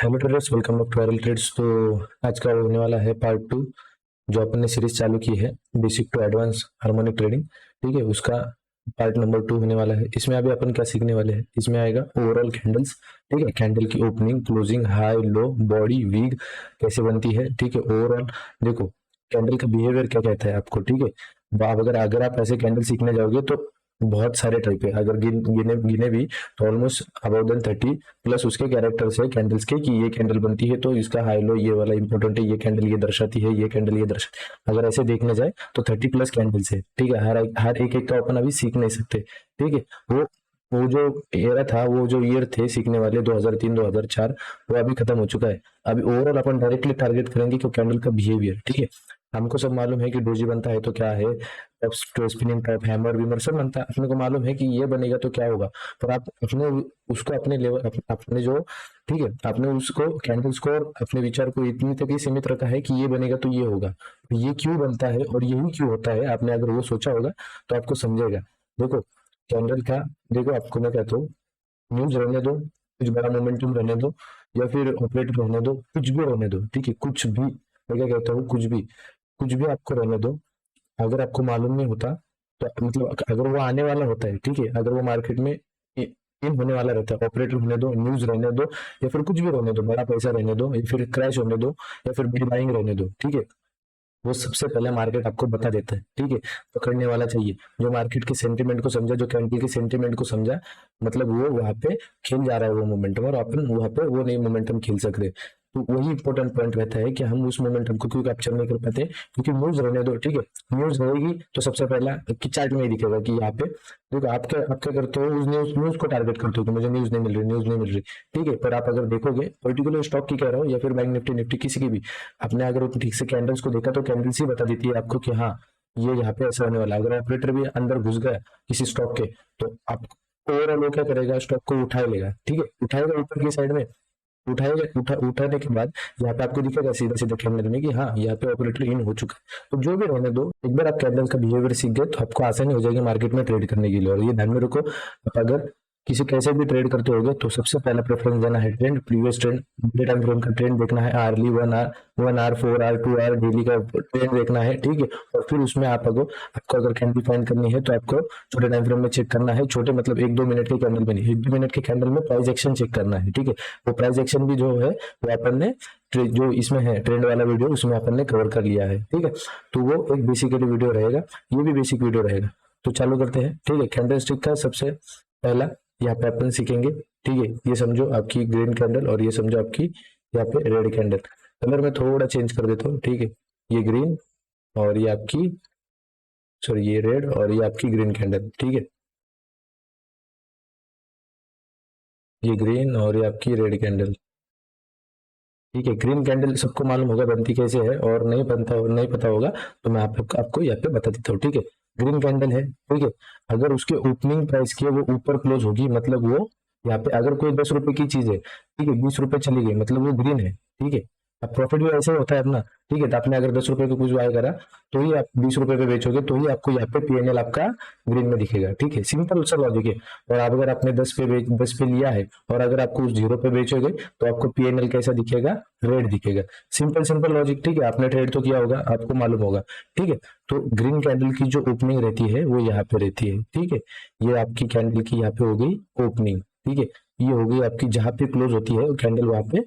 Hello traders, welcome back to viral trades. तो आज का होने वाला है पार्ट 2, जो अपन ने सीरीज चालू की है basic to advance harmonic trading. ठीक है, उसका पार्ट नंबर 2 होने वाला है। इसमें अभी अपन क्या सीखने वाले हैं, इसमें आएगा ओवरऑल कैंडल्स। ठीक है, कैंडल की ओपनिंग, क्लोजिंग, हाई, लो, बॉडी, वीक कैसे बनती है। ठीक है, ओवरऑल देखो कैंडल का बिहेवियर क्या कहता है आपको। ठीक है, अगर अगर आप ऐसे कैंडल सीखने जाओगे तो बहुत सारे टाइप है, अगर गिने गिने भी तो ऑलमोस्ट अबाउट देन 30 प्लस उसके कैरेक्टर्स है कैंडल्स के, कि ये कैंडल बनती है तो इसका हाई लो ये वाला इंपॉर्टेंट है, ये कैंडल ये दर्शाती है, ये कैंडल ये दर्शाती है। अगर ऐसे देखने जाए तो 30 प्लस कैंडल्स है। ठीक है, हर एक एक का अपन अभी सीख नहीं सकते। ठीक है, वो जो एरा था, वो जो ईयर थे सीखने वाले 2003 2004, वो अभी खत्म हो चुका है। अभी ओवरऑल अपन डायरेक्टली टारगेट करेंगे कि कैंडल का बिहेवियर। ठीक है, हमको सब मालूम है कि डोजी बनता है तो क्या है, टॉप स्पिनिंग टॉप हैमर विमर सब बनता है, अपने को मालूम है कि ये बनेगा तो क्या होगा। पर आप अपने उसको अपने लेवल अपने जो, ठीक है, आपने उसको कैंडल्स को और अपने विचार को इतनी तक ही सीमित रखा है कि ये बनेगा तो ये होगा, तो ये क्यों बनता है और यही क्यों होता है, आपने अगर वो सोचा होगा तो आपको समझेगा। देखो कैंडल का, देखो आपको मैं कहता हूँ, न्यूज रहने दो, कुछ बड़ा मोमेंटम रहने दो, या फिर ऑपरेटर रहने दो, कुछ भी रहने दो। ठीक है, कुछ भी, मैं क्या कहता हूँ, कुछ भी आपको रहने दो। अगर आपको मालूम नहीं होता तो मतलब अगर वो आने वाला होता है, ठीक है, अगर वो मार्केट में इन होने वाला रहता है, ऑपरेटर होने दो, न्यूज रहने दो, या फिर कुछ भी रहने दो, बड़ा पैसा रहने दो, या फिर क्रैश होने दो, या फिर बिग बाइंग रहने दो। ठीक है, वो सबसे पहले मार्केट आपको बता देता है। ठीक है, पकड़ने वाला चाहिए जो मार्केट के सेंटीमेंट को समझा, जो कैंडल के सेंटीमेंट को समझा, मतलब वो वहां पे खेल जा रहा है वो मोमेंटम, और अपन वहां पे वो नहीं मोमेंटम खेल सकते। तो वही इंपॉर्टेंट पॉइंट रहता है कि हम उस मोमेंटम को क्यों कैप्चर नहीं कर पाते, क्योंकि न्यूज रहने दो। ठीक है, न्यूज रहेगी तो सबसे पहला कि चार्ट में ही दिखेगा कि यहाँ पे देखो, आप क्या करते हो, उस न्यूज न्यूज को टारगेट करते हो कि मुझे न्यूज नहीं मिल रही, न्यूज नहीं मिल रही। ठीक है, पर आप अगर देखोगे पर्टिकुलर स्टॉक की कह रहा हो, या फिर बैंक निफ्टी निफ्टी किसी की भी, आपने अगर ठीक से कैंडल्स को देखा तो कैंडल्स ही बता देती है आपको कि हाँ ये यहाँ पे ऐसा होने वाला है। अगर ऑपरेटर भी अंदर घुस गया किसी स्टॉक के, तो आप ओवरऑल वो क्या करेगा, स्टॉक को उठा लेगा। ठीक है, उठाएगा ऊपर की साइड में, उठाने के बाद यहाँ पे आपको दिखेगा सीधा सीधा कैंडल में कि हाँ यहाँ पे ऑपरेटर इन हो चुका है। तो जो भी रहने दो, एक बार आप कैंडल का बिहेवियर सीख गए तो आपको आसानी हो जाएगी मार्केट में ट्रेड करने के लिए। और ये ध्यान में रखो, आप अगर किसी कैसे भी ट्रेड करते होगे तो सबसे पहला प्रेफरेंस देना है ट्रेंड, प्रीवियस ट्रेंड, बड़े टाइम फ्रेम का ट्रेंड देखना है, hourly 1 hour 4 hour 2 hour daily का ट्रेंड देखना है। ठीक है, और फिर उसमें आपको अगर कैंडल फाइंड करनी है तो आपको छोटे टाइम फ्रेम में चेक करना है। छोटे मतलब 1-2 मिनट के कैंडल में नहीं, 1-2 मिनट के कैंडल में प्राइस एक्शन चेक करना है। ठीक है, वो प्राइस एक्शन भी जो है वो अपन ने जो इसमें है ट्रेंड वाला वीडियो, उसमें अपन ने कवर कर लिया है। ठीक है, तो वो एक बेसिकली वीडियो रहेगा, ये भी बेसिक वीडियो रहेगा। तो चालू करते हैं। ठीक है, कैंडल स्टिक का सबसे पहला यहाँ पे अपन सीखेंगे। ठीक है, ये समझो आपकी ग्रीन कैंडल और ये समझो आपकी यहाँ पे रेड कैंडल। कलर मैं थोड़ा चेंज कर देता हूँ। ठीक है, ये ग्रीन और ये आपकी, सॉरी ये रेड और ये आपकी ग्रीन कैंडल। ठीक है, ये ग्रीन और ये आपकी रेड कैंडल। ठीक है, ग्रीन कैंडल सबको मालूम होगा बनती कैसे है, और नहीं पता होगा तो मैं आपको यहाँ पे बता देता हूँ। ठीक है, ग्रीन कैंडल है। ठीक है, अगर उसके ओपनिंग प्राइस की है वो ऊपर क्लोज होगी, मतलब वो यहाँ पे अगर कोई 10 रुपए की चीज है, ठीक है, 20 रुपए चली गई, मतलब वो ग्रीन है। ठीक है, अब प्रॉफिट भी ऐसे होता है अपना। ठीक है, तो आपने अगर 10 रुपए का कुछ बाय करा तो ही आप 20 रुपए पे बेचोगे, तो ही आपको यहाँ पे पीएनएल आपका ग्रीन में दिखेगा। ठीक है, सिंपल सा लॉजिक है। और आप अगर आपने 10 पे लिया है और अगर आपको उस 0 पे बेचोगे तो आपको पीएनएल कैसा दिखेगा, रेड दिखेगा। Simple simple logic. ठीक है, आपने ट्रेड तो किया होगा, आपको मालूम होगा। ठीक है, तो ग्रीन कैंडल की जो ओपनिंग रहती है वो यहाँ पे रहती है। ठीक है, ये आपकी कैंडल की यहाँ पे हो गई ओपनिंग। ठीक है, ये हो गई आपकी जहाँ पे क्लोज होती है कैंडल, वहां पे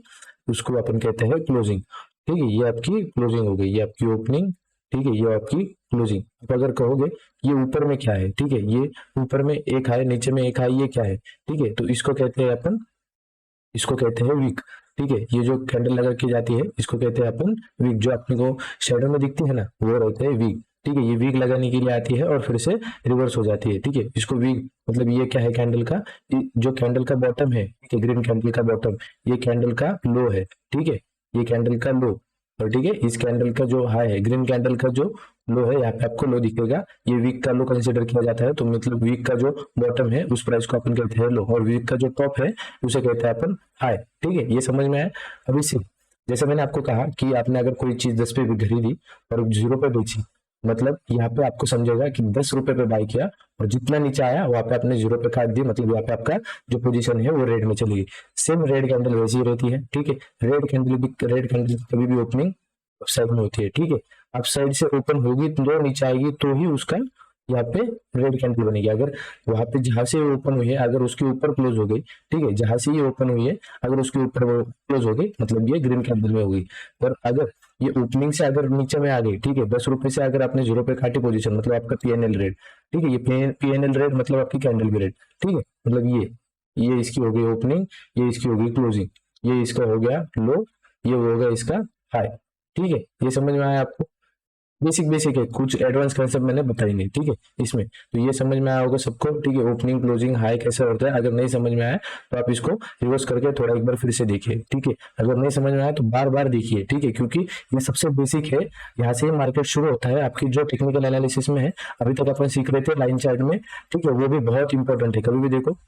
उसको अपन कहते हैं क्लोजिंग। ठीक है, ये आपकी क्लोजिंग हो गई, ये आपकी ओपनिंग। ठीक है, ये आपकी क्लोजिंग। अब अगर कहोगे ये ऊपर में क्या है, ठीक है, ये ऊपर में एक हाई नीचे में एक हाई, ये क्या है। ठीक है, तो इसको कहते हैं वीक। ठीक है, ये जो कैंडल लगा के जाती है इसको कहते हैं अपन वीक। जो अपने को शेडो में दिखती है ना, वो रहते हैं वीक। ठीक है, ये वीक लगाने के लिए आती है और फिर से रिवर्स हो जाती है। ठीक है, इसको वीक मतलब ये क्या है कैंडल का, जो कैंडल का बॉटम है, ठीक है, ग्रीन कैंडल का बॉटम, ये कैंडल का लो है। ठीक है, ये कैंडल का लो, और ठीक है इस कैंडल का जो हाई है, ग्रीन कैंडल का जो लो है, यहाँ पे आपको लो दिखेगा, ये वीक का लो कंसिडर किया जाता है। तो मतलब वीक का जो बॉटम है उस प्राइस को अपन कहते हैं लो, और वीक का जो टॉप है उसे कहते हैं अपन हाई। ठीक है, ये समझ में आया। अभी से जैसे मैंने आपको कहा कि आपने अगर कोई चीज 10 पे भी खरीदी और 0 पे बेची, मतलब यहाँ पे आपको समझेगा कि 10 रुपए पे बाय किया और जितना नीचे आया वहां पे आपने 0 पे काट दिया, मतलब यहाँ पे आपका जो पोजीशन है वो रेड में चली गई। सेम रेड कैंडल वैसी ही रहती है, ठीक है। रेड कैंडल कभी भी ओपनिंग साइड में होती है, ठीक है। आप साइड से ओपन होगी तो नीचे आएगी तो ही उसका यहाँ पे रेड कैंडल बनेगी। अगर वहां पे जहां से ओपन हुई है अगर उसके ऊपर क्लोज हो गई, ठीक है, जहां से ये ओपन हुई है अगर उसके ऊपर वो क्लोज हो गई मतलब ये ग्रीन कैंडल में होगी। और अगर ये ओपनिंग से अगर नीचे में आ गई, ठीक है, 10 रुपए से अगर आपने 0 पे काटी पोजीशन मतलब आपका पीएनएल रेड, ठीक है, ये पीएनएल रेड मतलब आपकी कैंडल भी रेड, ठीक है, मतलब ये इसकी हो गई ओपनिंग, ये इसकी हो गई क्लोजिंग, ये इसका हो गया लो, ये हो गया इसका हाई, ठीक है। ये समझ में आया आपको? बेसिक है, कुछ एडवांस कंसेप्ट मैंने बताई नहीं, ठीक है इसमें। तो ये समझ में आया होगा सबको, ठीक है। ओपनिंग क्लोजिंग हाई कैसे होता है, अगर नहीं समझ में आया तो आप इसको रिवर्स करके थोड़ा एक बार फिर से देखिए, ठीक है। अगर नहीं समझ में आया तो बार बार देखिए, ठीक है, क्योंकि ये सबसे बेसिक है। यहाँ से मार्केट शुरू होता है आपकी जो टेक्निकल एनालिसिस में है, अभी तक अपन सीख रहे थे लाइन चार्ट में, ठीक है, वो भी बहुत इंपॉर्टेंट है। कभी भी देखो,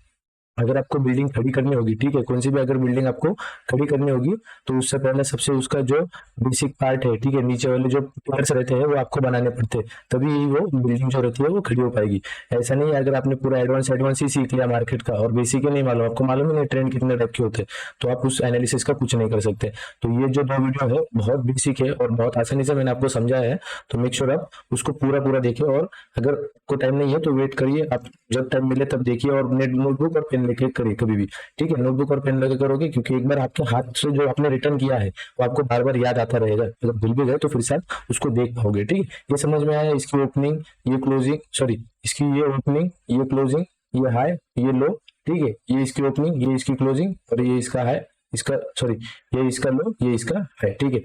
अगर आपको बिल्डिंग खड़ी करनी होगी, ठीक है, कौन सी भी अगर बिल्डिंग आपको खड़ी करनी होगी तो उससे पहले सबसे उसका जो बेसिक पार्ट है, ठीक है, नीचे वाले जो पिलर्स रहते हैं वो आपको बनाने पड़ते हैं, तभी वो बिल्डिंग जो रहती है वो खड़ी हो पाएगी। ऐसा नहीं है अगर आपने पूरा एडवांस ही सीख लिया मार्केट का और बेसिक ही नहीं मालूम, आपको मालूम ही नहीं ट्रेंड कितने टाइप के होते हैं, तो आप उस एनालिसिस का कुछ नहीं कर सकते। तो ये जो 2 वीडियो है बहुत बेसिक है और बहुत आसानी से मैंने आपको समझाया है, तो मेक श्योर आप उसको पूरा पूरा देखिए। और अगर आपको टाइम नहीं है तो वेट करिए, आप जब टाइम मिले तब देखिए और नोटबुक और पेन लेके करिए कभी भी, ठीक है। नोटबुक और पेन लेके करोगे क्योंकि एक बार आपके हाथ से जो आपने रिटर्न किया है वो आपको बार बार याद आता रहेगा, अगर भूल भी गए तो फिर से आप उसको देख पाओगे, ठीक है। ये समझ में आया? इसकी ओपनिंग, ये क्लोजिंग, सॉरी, इसकी ये ओपनिंग, ये क्लोजिंग, ये हाई, ये लो, ठीक है, ये इसकी ओपनिंग, ये इसकी क्लोजिंग और ये इसका हाई, इसका सॉरी, ये इसका लो, ये इसका हाई, ठीक है।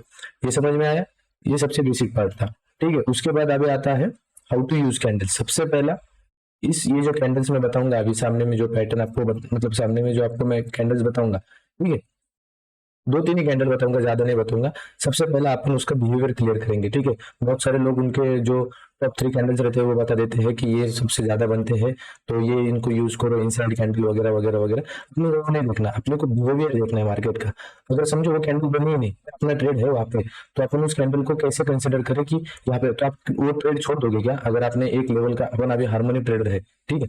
ये समझ में आया? ये सबसे बेसिक पार्ट था, ठीक है। उसके बाद अभी आता है हाउ टू यूज कैंडल। सबसे पहला ये जो कैंडल्स मैं बताऊंगा अभी, सामने में जो पैटर्न आपको मतलब सामने में जो आपको मैं कैंडल्स बताऊंगा, ठीक है, 2-3 ही कैंडल बताऊंगा, ज्यादा नहीं बताऊंगा। सबसे पहला अपन उसका बिहेवियर क्लियर करेंगे, ठीक है। बहुत सारे लोग उनके जो टॉप 3 कैंडल्स रहते हैं वो बता देते हैं कि ये सबसे ज्यादा बनते हैं तो ये इनको यूज करो, इनसाइड कैंडल वगैरह वगैरह वगैरह। अपने को नहीं देखना, अपने को बिहेवियर देखना है मार्केट का। अगर समझो वो कैंडल बनी ही नहीं, अपना ट्रेड है वहां पे, तो अपन उस कैंडल को कैसे कंसिडर करें कि यहाँ पे, तो आप वो ट्रेड छोड़ दोगे क्या? अगर आपने एक लेवल का, अपन अभी हार्मोनिक ट्रेडर है, ठीक है,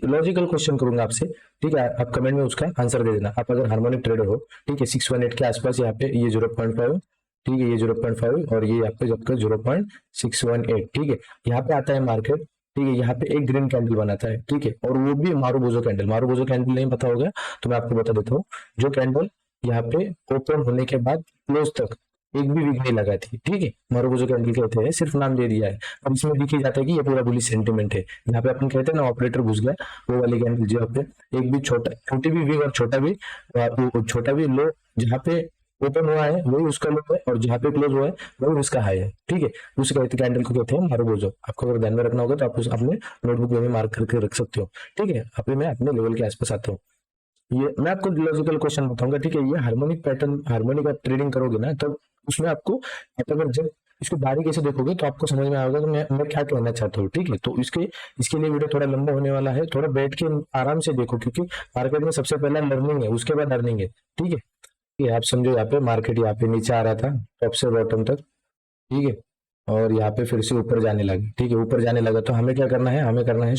लॉजिकल क्वेश्चन करूंगा आपसे, ठीक है, आप कमेंट में उसका आंसर दे देना। आप अगर हार्मोनिक ट्रेडर हो, ठीक है, 618 के आसपास यहाँ पे ये 0.5, ठीक है, ये 0.5 और ये यहाँ पे जब 0.618, ठीक है, यहाँ पे आता है मार्केट, ठीक है, यहाँ पे एक ग्रीन कैंडल बनाता है, ठीक है, और वो भी मारूबोजो कैंडल। मारूबोजो कैंडल नहीं पता होगा तो मैं आपको बता देता हूँ। जो कैंडल यहाँ पे ओपन होने के बाद क्लोज तक एक भी वीक नहीं लगा थी, ठीक है, मारूबोजो कैंडल कहते हैं, सिर्फ नाम दे दिया है। और इसमें दिख ही जाता है कि ये पूरा बुलिश सेंटीमेंट है। यहाँ पे अपन कहते हैं ना ऑपरेटर घुस गया, वो वाली कैंडल जहाँ पे एक भी छोटी भी वीक और छोटा भी लो जहाँ पे ओपन हुआ है वही उसका लो है और जहाँ पे क्लोज हुआ है वही उसका हाई है, ठीक है। उस कहते कैंडल को कहते हैं मारूबोजो। आपको अगर ध्यान में रखना होगा तो आप अपने नोटबुक में भी मार्क करके रख सकते हो, ठीक है। अभी मैं अपने लेवल के आसपास आता हूँ। ये मैं आपको लॉजिकल क्वेश्चन बताऊंगा, ठीक है। ये हार्मोनिक पैटर्न, हार्मोनिक आप ट्रेडिंग करोगे ना तब उसमें आपको, आप अगर जब इसको बारीकी से देखोगे तो आपको समझ में आएगा कि मैं क्या कहना चाहता हूँ, ठीक है। तो इसके लिए वीडियो थोड़ा लंबा होने वाला है, थोड़ा बैठ के आराम से देखो, क्योंकि मार्केट में सबसे पहला लर्निंग है, उसके बाद अर्निंग है, ठीक है। ये आप समझो, यहाँ पे मार्केट यहाँ पे नीचे आ रहा था टॉप से बॉटम तक, ठीक है, और यहाँ पे फिर से ऊपर जाने लगे, ठीक है, ऊपर जाने लगा तो हमें क्या करना है, हमें करना है,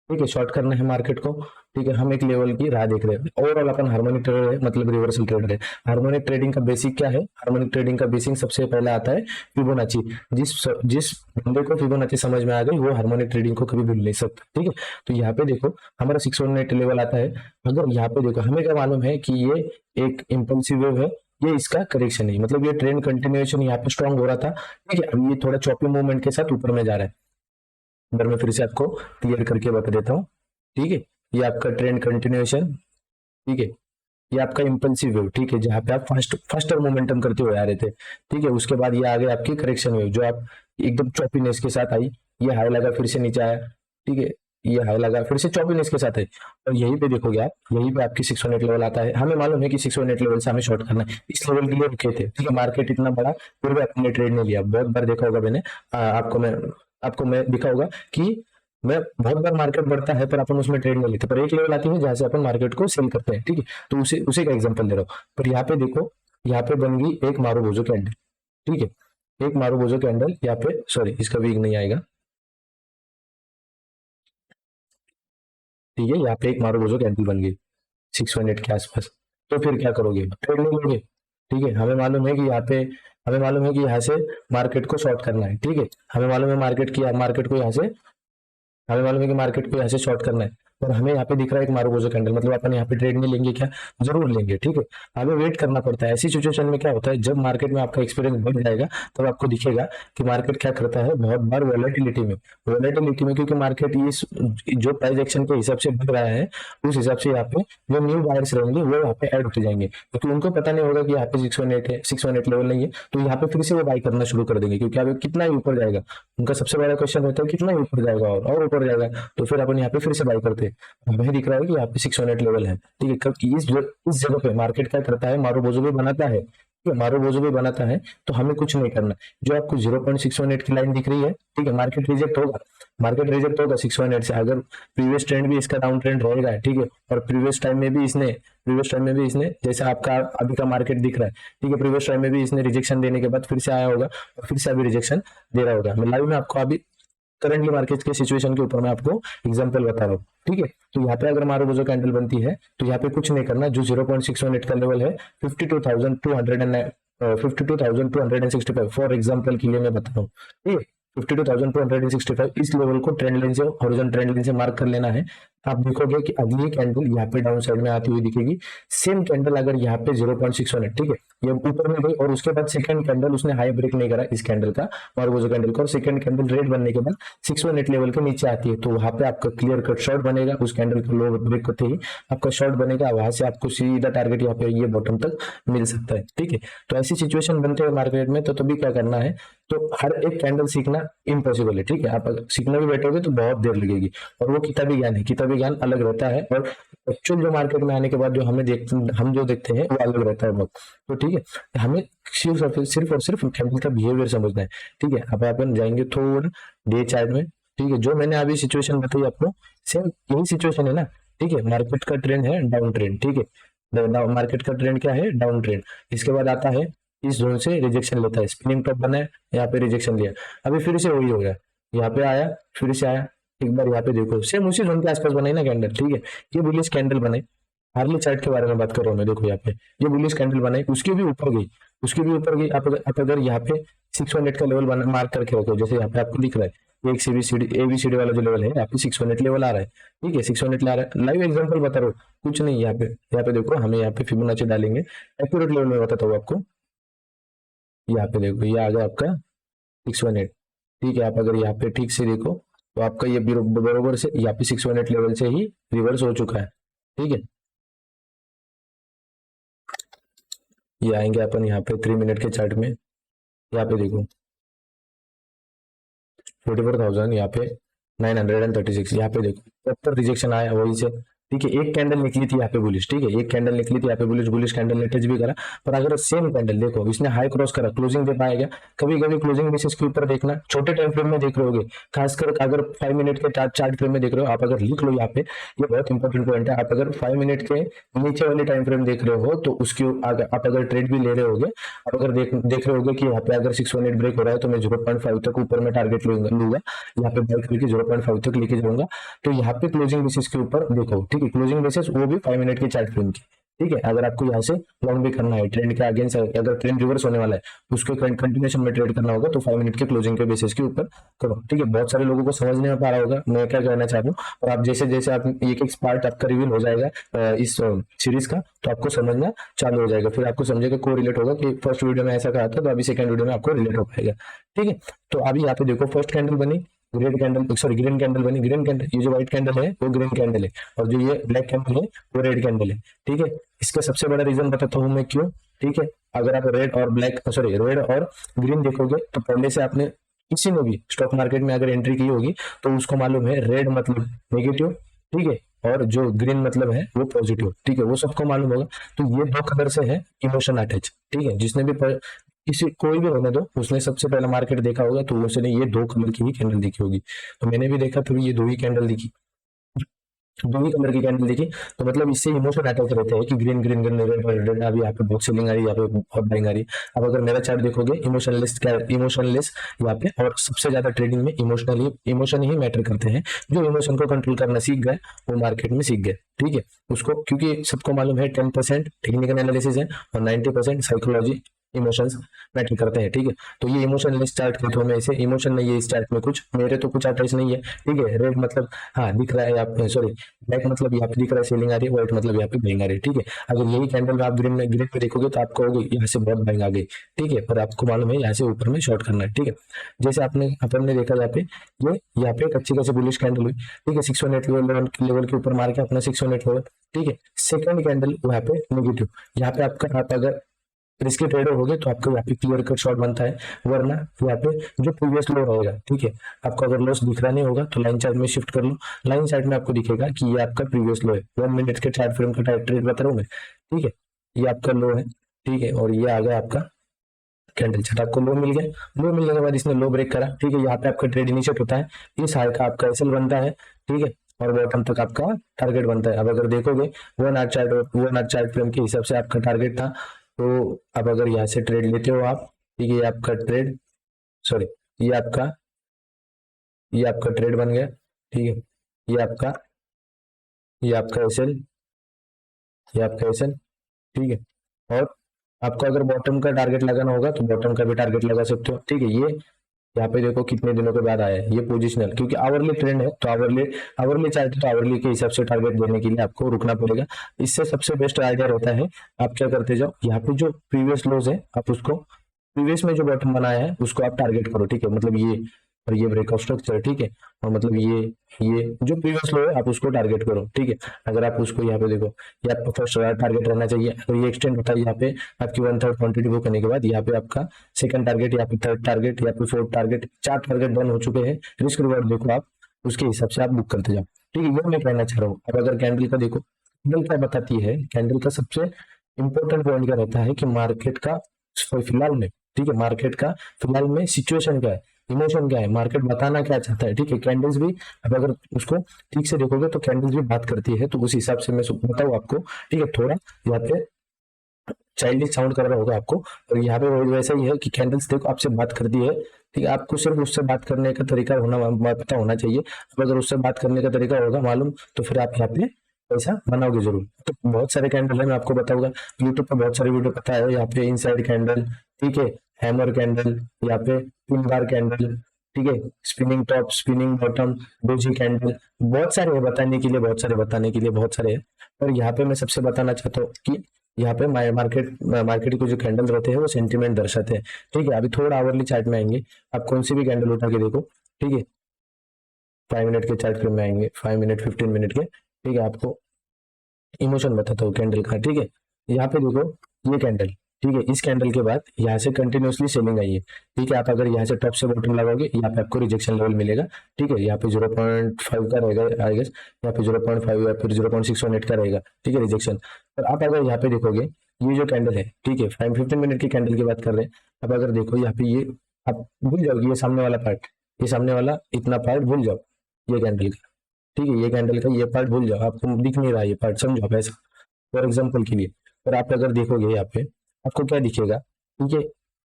ठीक है, शॉर्ट करना है मार्केट को, ठीक है। हम एक लेवल की राह देख रहे हैं। ओवरऑल अपन हार्मोनिक ट्रेडर है, मतलब रिवर्सल ट्रेडर है। हार्मोनिक ट्रेडिंग का बेसिक क्या है? हार्मोनिक ट्रेडिंग का बेसिक सबसे पहले आता है फिबोनाची। जिस जिस बंदे को फिबोनाची समझ में आ गई वो हार्मोनिक ट्रेडिंग को कभी भूल नहीं सकता, ठीक है। तो यहाँ पे देखो हमारा 618 लेवल आता है। अगर यहाँ पे देखो, हमें क्या मालूम है कि ये एक इम्पल्सिव वेव है, ये इसका करेक्शन है, मतलब ये ट्रेंड कंटिन्यूएशन यहाँ पे स्ट्रॉन्ग हो रहा था, ठीक है। अब ये थोड़ा चॉपी मूवमेंट के साथ ऊपर में जा रहा है। अगर मैं फिर से आपको क्लियर करके बता देता हूँ, ठीक है, ये आपका ट्रेंड कंटिन्यूएशन, ठीक है, ये आपका इंपल्सिव वेव, ठीक है, जहां पे आप फास्टर मोमेंटम करते हुए आ रहे थे, ठीक है। उसके बाद ये आ गया आपकी करेक्शन वेव, जो आप एकदम चॉपीनेस के साथ आई, ये हाई लगा फिर से नीचे आया, ठीक है, ये हाई लगा फिर से चॉपीनेस के साथ है। और यहीं पे देखोगे आप, यहीं पे आपकी 618 लेवल आता है। हमें मालूम है कि 618 लेवल से हमें शॉर्ट करना है, इस लेवल के लिए रुके थे, ठीक है। मार्केट इतना बड़ा फिर भी आपने ट्रेड नहीं लिया। बहुत बार देखा होगा मैंने, आपको मैं दिखा होगा कि मैं बहुत बार मार्केट बढ़ता है पर अपन उसमें ट्रेड नहीं लेते, पर एक लेवल आती है जहां से अपन मार्केट को सेल करते हैं, ठीक है। तो उसी का एग्जांपल दे रहा हूँ। पर यहाँ पे देखो, यहाँ पे बन गई एक मारूबोजो कैंडल, ठीक है। एक मारुबोजो कैंडल यहाँ पे, सॉरी इसका वीक नहीं आएगा, ठीक है, यहाँ पे एक मारुबोजो कैंडल बन गई 618 के आसपास। तो फिर क्या करोगे, ट्रेड नहीं लोगे, ठीक है। हमें मालूम है कि यहाँ से मार्केट को शॉर्ट करना है, ठीक है। हमें मालूम है कि मार्केट को यहाँ से शॉर्ट करना है, और हमें यहाँ पे दिख रहा है एक मारुबोजो कैंडल, मतलब अपन यहाँ पे ट्रेड नहीं लेंगे क्या, जरूर लेंगे, ठीक है। हमें वेट करना पड़ता है। ऐसी सिचुएशन में क्या होता है, जब मार्केट में आपका एक्सपीरियंस बढ़ जाएगा तब आपको दिखेगा कि मार्केट क्या करता है, बहुत बार वॉलेटिलिटी में क्योंकि मार्केट इस जो प्राइस एक्शन के हिसाब से बढ़ रहा है, उस हिसाब से यहाँ पे जो न्यू बायर्स रहेंगे वो यहाँ पे ऐड होते जाएंगे, क्योंकि उनको पता नहीं होगा कि यहाँ पे 618 है, 618 लेवल नहीं है, तो यहाँ पे फिर से वो बाई करना शुरू कर देंगे, क्योंकि अब कितना ही ऊपर जाएगा। उनका सबसे बड़ा क्वेश्चन होता है कितना ही ऊपर जाएगा, और ऊपर जाएगा, तो फिर अपन यहाँ पे फिर से बाई करते हैं। हमें दिख रहा है कि यहाँ पे 618 लेवल है, ठीक है। इस जगह पे मार्केट क्या करता है, मारुबोजो भी बनाता है, ठीक है, मारुबोजो भी बनाता है, तो हमें कुछ नहीं करना। जो आपको 0.618 की लाइन दिख रही है, ठीक है, मार्केट रिजेक्ट होगा 618 से। अगर प्रीवियस ट्रेंड भी इसका डाउन ट्रेंड रहेगा, ठीक है, और प्रीवियस टाइम में भी इसने जैसे आपका अभी का मार्केट दिख रहा है, ठीक है, प्रीवियस टाइम में भी इसने रिजेक्शन देने के बाद फिर से आया होगा, और फिर से अभी रिजेक्शन दे रहा होगा। मैं लाइव में आपको अभी करंटली मार्केट के सिचुएशन के ऊपर मैं आपको एग्जांपल बता रहा हूँ, ठीक है। तो यहाँ पे अगर मारुबोजो कैंडल बनती है तो यहाँ पे कुछ नहीं करना। जो 0.618 का लेवल है 52,265 फॉर एग्जांपल के लिए मैं बता रहा हूँ, ठीक है। 52,265 इस लेवल को ट्रेंड लाइन से, हॉरिजॉन्टल ट्रेंड लाइन से मार्क कर लेना है। आप देखोगे कि अगली कैंडल यहाँ पे डाउन साइड में आती हुई दिखेगी। सेम कैंडल अगर यहाँ पे 0.618, ठीक है, ये ऊपर में गई और उसके बाद सेकंड कैंडल उसने हाई ब्रेक नहीं करा इस कैंडल का, मारुबोजो कैंडल का, और सेकंड कैंडल रेड बनने के बाद 618 लेवल के नीचे आती है, तो वहां पे आपका क्लियर कट शॉर्ट बनेगा। उस कैंडल को लो ब्रेक करते ही आपका शॉर्ट बनेगा, वहां से आपको सीधा टारगेट यहाँ पे ये बॉटम तक मिल सकता है, ठीक है। तो ऐसी सिचुएशन बनते हैं मार्केट में, तो तभी क्या करना है, तो हर एक कैंडल सीखना इम्पॉसिबल है, ठीक है। आप अगर सीखना भी बैठोगे तो बहुत देर लगेगी, और वो किताबी ज्ञान है, किताबी ज्ञान अलग रहता है, और एक्चुअल जो मार्केट में आने के बाद जो हम जो देखते हैं वो अलग रहता है बहुत। तो ठीक है, हमें सिर्फ और सिर्फ कैंडल का बिहेवियर समझना है, ठीक है। अब अपन जाएंगे थोड़ा डे चार्ट में, ठीक है। जो मैंने अभी सिचुएशन बताई आपको, सेम यही सिचुएशन है ना, ठीक है। मार्केट का ट्रेंड है डाउन ट्रेंड, ठीक है, मार्केट का ट्रेंड क्या है, डाउन ट्रेंड। इसके बाद आता है इस जोन से रिजेक्शन लेता है, स्पिनिंग टॉप बना है, यहाँ पे रिजेक्शन लिया, अभी फिर से वही हो गया, यहाँ पे आया, फिर से आया, एक बार यहाँ पे देखो सेम उसी जोन के आसपास बनाई ना कैंडल, ठीक है। ये बुलिश कैंडल बनाई, हार्ली चार्ट के बारे में बात कर रहा हूँ मैं, देखो यहाँ पे ये बुलिश कैंडल बनाई, उसकी भी ऊपर गई। आप अगर यहाँ पे 618 का लेवल मार्क करके रखो, जैसे यहाँ पे आपको दिख रहा है एक एबीसीडी वाला जो लेवल है, यहाँ पे 618 लेवल आ रहा है, ठीक है, 618 ला रहा है। लाइव एग्जांपल बता रहा हूँ, कुछ नहीं। यहाँ पे देखो, हमें यहाँ पे फिबोनाची डालेंगे, एक्यूरेट लेवल में बताता हूँ आपको। यहाँ पे देखो, ये आ गया आपका 618, ठीक है। आप अगर यहाँ पे ठीक से देखो तो आपका ये बरोबर से यहाँ पे 618 लेवल से ही रिवर्स हो चुका है, ठीक है। ये आएंगे अपन यहाँ पे 3 मिनट के चार्ट में, यहाँ पे देखो 44,000, यहाँ पे 936, यहाँ पे देखो प्रॉपर रिजेक्शन आया वही से, ठीक है। एक कैंडल निकली थी यहाँ पे बुलिश, ठीक है, एक कैंडल निकली थी यहाँ पे बुलिश कैंडल ने टच भी करा, पर अगर सेम कैंडल देखो इसने हाई क्रॉस करा, क्लोजिंग दे पाएगा। कभी कभी क्लोजिंग बेसिस के ऊपर देखना, छोटे टाइम फ्रेम में देख रहे होगे, खासकर अगर 5 मिनट के चार्ट फ्रेम में देख रहे हो आप, अगर लिख लो यहाँ पे, ये बहुत इंपॉर्टेंट पॉइंट है। आप अगर 5 मिनट के नीचे वाले टाइम फ्रेम देख रहे हो तो उसके आप अगर ट्रेड भी ले रहे होगे, आप अगर देख रहे होगे कि यहाँ पे अगर 618 ब्रेक हो रहा है तो मैं 0.5 तक ऊपर में टारगेट लूंगा, यहाँ पे बाय करके 0.5 तक लेके जाऊंगा, तो यहाँ पे क्लोजिंग बेसिस के ऊपर देखो, ठीक है, क्लोजिंग बेसिस वो भी 5 मिनट की चार्ट फ्रेम की, ठीक है। अगर आपको यहाँ से लॉन्ग भी करना है, ट्रेंड के अगेंस्ट अगर ट्रेंड रिवर्स होने वाला है उसको कंटिन्यूएशन में ट्रेड करना होगा, तो 5 मिनट के क्लोजिंग के बेसिस के ऊपर करो, ठीक है। बहुत सारे लोगों को समझ नहीं पा रहा होगा मैं क्या कहना चाह रहा हूँ, और आप जैसे जैसे आप एक एक पार्ट आपका रिवील हो जाएगा इस सीरीज का, तो आपको समझना चालू हो जाएगा, फिर आपको समझेगा को रिलेट होगा कि फर्स्ट वीडियो में ऐसा कहा था, तो अभी सेकंड वीडियो में आपको रिलेट हो पाएगा, ठीक है। तो अभी यहाँ पे देखो फर्स्ट कैंडल बनी, ग्रीन कैंडल बनी, ग्रीन कैंडल, ये जो व्हाइट कैंडल है वो ग्रीन कैंडल है, और जो ये ब्लैक कैंडल है वो रेड कैंडल है, ठीक है। इसका सबसे बड़ा रीजन बताता हूँ मैं क्यों, ठीक है। अगर आप रेड और ग्रीन देखोगे तो पहले से आपने किसी ने भी स्टॉक मार्केट में अगर एंट्री की होगी तो उसको मालूम है रेड मतलब नेगेटिव, ठीक है, और जो ग्रीन मतलब है वो पॉजिटिव, ठीक है, वो सबको मालूम होगा। तो ये दो कलर से है इमोशन अटैच, ठीक है। जिसने भी किसी कोई भी होने दो, उसने सबसे पहला मार्केट देखा होगा तो उसने ये दो कलर की ही कैंडल देखी होगी, तो मैंने भी देखा, फिर ये दो ही कैंडल दिखी, दो ही कलर की कैंडल देखी, तो मतलब इससे इमोशन अटैच रहते हैं कि green green green red red red, अभी यहाँ पे बहुत सेलिंग आ रही है, यहाँ पे बहुत बाइंग आ रही है। अब अगर मेरा चार्ट देखोगे इमोशनलेस, क्या इमोशनलेस यहाँ पे, और सबसे ज्यादा ट्रेडिंग में इमोशन ही मैटर करते हैं। जो इमोशन को कंट्रोल करना सीख गए वो मार्केट में सीख गए, ठीक है। उसको, क्योंकि सबको मालूम है 10% टेक्निकल एनालिसिस है और 90% साइकोलॉजी इमोशंस मैटर करते हैं, ठीक है। तो ये इमोशनलेस चार्ट के थ्रू में, ऐसे इमोशन नहीं है इस चार्ट में कुछ, मेरे तो कुछ चार्ट ऐसे नहीं है, ठीक है। रेड मतलब हाँ दिख रहा है आप, सॉरी ब्लैक मतलब यहाँ पे दिख रहा है सेलिंग आ रही है, व्हाइट मतलब यहाँ पे बाइंग आ रही है, ठीक है। अगर यही कैंडल में आप ग्रीन में देखोगे तो आपको होगी यहाँ से बहुत बाइंग आ गई, ठीक है, पर आपको मालूम है यहाँ से ऊपर में शॉर्ट करना है, ठीक है। जैसे अपन ने देखा यहाँ पे, ये यहाँ पे एक अच्छी खासी बुलिश कैंडल हुई, ठीक है, 618 लेवल के ऊपर मार के अपना 618 लेवल, ठीक है। सेकंड कैंडल यहाँ पे नेगेटिव, यहाँ पे आपका, आप अगर रिस्की ट्रेडर हो गए तो आपको यहाँ पे क्लियर कट शॉट बनता है, वरना यहाँ पे जो प्रीवियस लो रहेगा, ठीक है, आपको अगर लॉस दिख रहा नहीं होगा तो लाइन चार्ट में शिफ्ट कर लो। लाइन चार्ट में आपको दिखेगा कि ये आपका प्रीवियस लो है, 1 मिनट के चार्ट फ्रेम का ट्रेड बता रहा हूँ मैं, ठीक है। ये आपका लो है, ठीक है, और ये आ गया आपका कैंडल चार्ट, आपको लो मिल गया। लो मिलने के बाद इसने लो ब्रेक करा, ठीक है, यहाँ पे आपका ट्रेड इनिशिएट होता है, इस हाई का आपका एसएल बनता है, ठीक है, और बॉटम तक आपका टारगेट बनता है। अब अगर देखोगे 1 आवर चार्ट फ्रेम के हिसाब से आपका टारगेट था, तो अब अगर यहाँ से ट्रेड लेते हो आप, ठीक है, सॉरी ये आपका ट्रेड बन गया, ठीक है। ये आपका ये आपका एसएल ये आपका एसएल, ठीक है। और आपको अगर बॉटम का टारगेट लगाना होगा तो बॉटम का भी टारगेट लगा सकते हो, ठीक है। ये यहाँ पे देखो कितने दिनों के बाद आया है, ये पोजिशनल, क्योंकि आवरली ट्रेंड है तो आवरली चार्ट है तो आवरली के हिसाब से टारगेट देने के लिए आपको रुकना पड़ेगा। इससे सबसे बेस्ट आइडिया रहता है, आप क्या करते जाओ, यहाँ पे जो प्रीवियस लोज है आप उसको, प्रीवियस में जो बॉटम बनाया है उसको आप टारगेट करो, ठीक है, मतलब ये और ये ब्रेकआउट स्ट्रक्चर, ठीक है, और मतलब ये जो प्रीवियस लो है आप उसको टारगेट करो, ठीक है। अगर आप उसको यहाँ पे देखो, ये आपका फर्स्ट टारगेट रहना चाहिए, अगर ये एक्सटेंड होता है यहाँ पे आपकी 1/3 क्वांटिटी बुक करने के बाद, यहाँ पे आपका सेकंड टारगेट, यहाँ पे थर्ड टारगेट, यहाँ पे फोर्थ टारगेट, 4 टारगेट डन हो चुके हैं। रिस्क रिवॉर्ड देखो आप, उसके हिसाब से आप बुक करते जाओ, ठीक है। ये मैं कहना चाह रहा हूँ। अब अगर कैंडल का देखो, कैंडल क्या बताती है, कैंडल का सबसे इंपॉर्टेंट पॉइंट क्या रहता है कि मार्केट का फिलहाल में, ठीक है, मार्केट का फिलहाल में सिचुएशन क्या है, इमोशन क्या है, मार्केट बताना क्या चाहता है, ठीक है। कैंडल्स भी, अब अगर उसको ठीक से देखोगे तो कैंडल्स भी बात करती है, तो उस हिसाब से मैं बताऊँ आपको, ठीक है। थोड़ा यहाँ पे चाइल्डिश साउंड कर रहा होगा आपको, और यहाँ पे वैसा ही है कि कैंडल्स देखो आपसे बात करती है, ठीक है। आपको सिर्फ उससे बात करने का तरीका पता होना चाहिए। अब अगर उससे बात करने का तरीका होगा मालूम, तो फिर आप यहाँ पे पैसा बनाओगे जरूर। तो बहुत सारे कैंडल है, मैं आपको बताऊंगा, यूट्यूब पर बहुत सारे वीडियो पता है, यहाँ पे इनसाइड कैंडल, ठीक है, हैमर कैंडल, यहाँ पे पिन बार कैंडल, ठीक है, spinning top, spinning bottom, doji candle, बहुत सारे है बताने के लिए, बहुत सारे है। पर यहाँ पे मैं सबसे बताना चाहता हूँ कि यहाँ पे मार्केट को जो कैंडल रहते हैं वो सेंटीमेंट दर्शाते हैं, ठीक है। अभी थोड़ा आवरली चार्ट में आएंगे, आप कौन सी भी कैंडल उठा के देखो, ठीक है, 5 मिनट के चार्ट फ्रेम में आएंगे, 5 मिनट 15 मिनट के, ठीक है, आपको इमोशन बताता हूँ कैंडल का, ठीक है। यहाँ पे देखो ये कैंडल, ठीक है, इस कैंडल के बाद यहाँ से कंटिन्यूअसली सेलिंग आई है, ठीक है। आप अगर यहाँ से टॉप से बॉटम लगाओगे, यहाँ पे आपको रिजेक्शन लेवल मिलेगा, ठीक है। यहाँ पे 0.5 का रहेगा आई गेस, यहाँ पे 0.5 या फिर 0.618 का रहेगा, ठीक है, रिजेक्शन। और आप अगर यहाँ पे देखोगे, ये जो कैंडल है, ठीक है, 15 मिनट की कैंडल की बात कर रहे हैं। अब अगर देखो यहाँ पे, ये आप भूल जाओगे, ये सामने वाला पार्ट, ये सामने वाला इतना पार्ट भूल जाओ, ये कैंडल का, ठीक है, ये कैंडल का ये पार्ट भूल जाओ, आपको दिख नहीं रहा ये पार्ट, समझो आप ऐसा, फॉर एग्जाम्पल के लिए। और आप अगर देखोगे यहाँ पे आपको क्या दिखेगा, ठीक है,